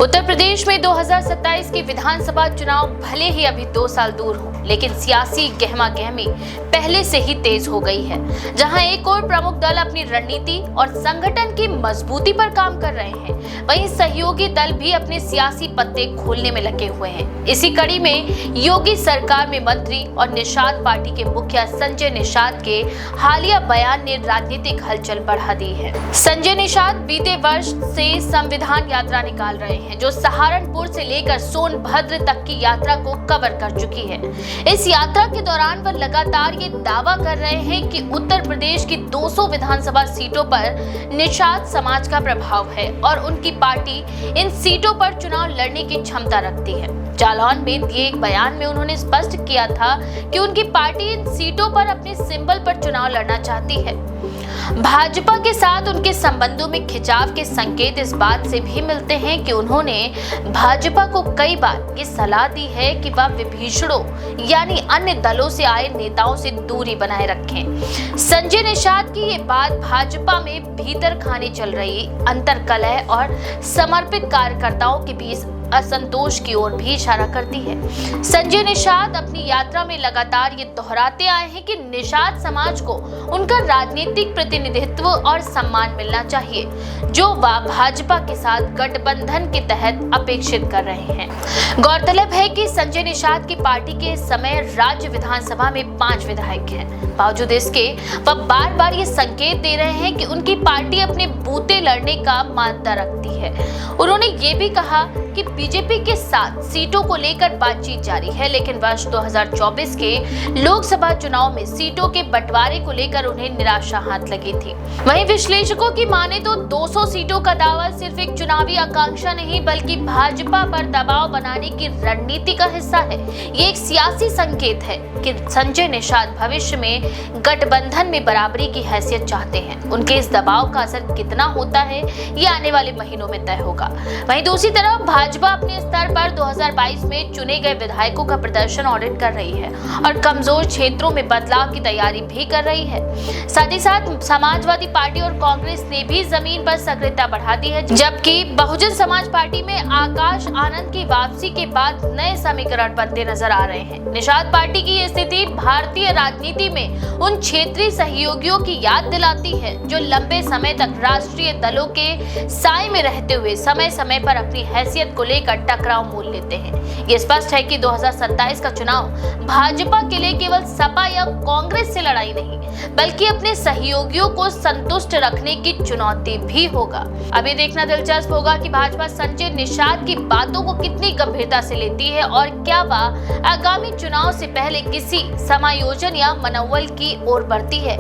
उत्तर प्रदेश में 2027 के विधानसभा चुनाव भले ही अभी 2 साल दूर हो, लेकिन सियासी गहमागहमी पहले से ही तेज हो गई है। जहां एक और प्रमुख दल अपनी रणनीति और संगठन की मजबूती पर काम कर रहे हैं, वहीं सहयोगी दल भी अपने सियासी पत्ते खोलने में लगे हुए हैं। इसी कड़ी में योगी सरकार में मंत्री और निषाद पार्टी के मुखिया संजय निषाद के हालिया बयान ने राजनीतिक हलचल बढ़ा दी है। संजय निषाद बीते वर्ष से संविधान यात्रा निकाल रहे हैं, जो सहारनपुर से लेकर सोनभद्र तक की यात्रा को कवर कर चुकी है। इस यात्रा के दौरान वह लगातार ये दावा कर रहे हैं कि उत्तर प्रदेश की 200 विधानसभा सीटों पर निषाद समाज का प्रभाव है और उनकी पार्टी इन सीटों पर चुनाव लड़ने की क्षमता रखती है। जालौन में दिए एक बयान में उन्होंने स्पष्ट किया था कि उनकी पार्टी इन सीटों पर अपने सिंबल पर चुनाव लड़ना चाहती है। भाजपा के साथ उनके संबंधों में खिंचाव के संकेत इस बात से भी मिलते हैं कि उन्होंने भाजपा को कई बार ये सलाह दी है कि वह विभीषणों यानी अन्य दलों से आए नेताओं से दूरी बनाए रखें। संजय निषाद की ये बात भाजपा में भीतर खाने चल रही अंतर्कलह और समर्पित कार्यकर्ताओं के बीच असंतोष की ओर भी इशारा करती है। संजय निषाद अपनी यात्रा में लगातार ये दोहराते आए हैं कि निषाद समाज को उनका राजनीतिक प्रतिनिधित्व और सम्मान मिलना चाहिए, जो वह भाजपा के साथ गठबंधन के तहत अपेक्षित कर रहे हैं। गौरतलब है कि संजय निषाद की पार्टी के समय राज्य विधानसभा में 5 विधायक हैं। बावजूद इसके वह बार बार ये संकेत दे रहे हैं कि उनकी पार्टी अपने बूते लड़ने का मानता रखती है। उन्होंने ये भी कहा कि बीजेपी के साथ सीटों को लेकर बातचीत जारी है, लेकिन वर्ष 2024 के लोकसभा चुनाव में सीटों के बंटवारे को लेकर उन्हें निराशा हाथ लगी थी। वहीं विश्लेषकों की माने तो 200 सीटों का दावा सिर्फ एक चुनावी आकांक्षा नहीं, बल्कि भाजपा पर दबाव बनाने की रणनीति का हिस्सा है। ये एक सियासी संकेत है कि संजय निषाद भविष्य में गठबंधन में बराबरी की हैसियत चाहते हैं। उनके इस दबाव का असर कितना होता है, ये आने वाले महीनों में तय होगा। वहीं दूसरी तरफ भाजपा अपने स्तर पर 2022 में चुने गए विधायकों का प्रदर्शन ऑडिट कर रही है और कमजोर क्षेत्रों में बदलाव की तैयारी भी कर रही है। साथ ही साथ समाजवादी पार्टी और कांग्रेस ने भी जमीन पर सक्रियता बढ़ा दी है, जबकि बहुजन समाज पार्टी में आकाश आनंद की वापसी के बाद नए समीकरण बनते नजर आ रहे हैं। निषाद पार्टी की ये स्थिति भारतीय राजनीति में उन क्षेत्रीय सहयोगियों की याद दिलाती है, जो लंबे समय तक राष्ट्रीय दलों के साए में रहते हुए समय समय पर अपनी हैसियत को लेकर टकराव मोल लेते हैं। ये स्पष्ट है कि 2027 का चुनाव भाजपा के लिए केवल सपा या कांग्रेस से लड़ाई नहीं, बल्कि अपने सहयोगियों को संतुष्ट रखने की चुनौती भी होगा। अभी देखना दिलचस्प होगा कि भाजपा संजय निषाद की बातों को कितनी गंभीरता से लेती है और क्या वह आगामी चुनाव से पहले किसी समायोजन या मनोबल की ओर बढ़ती है,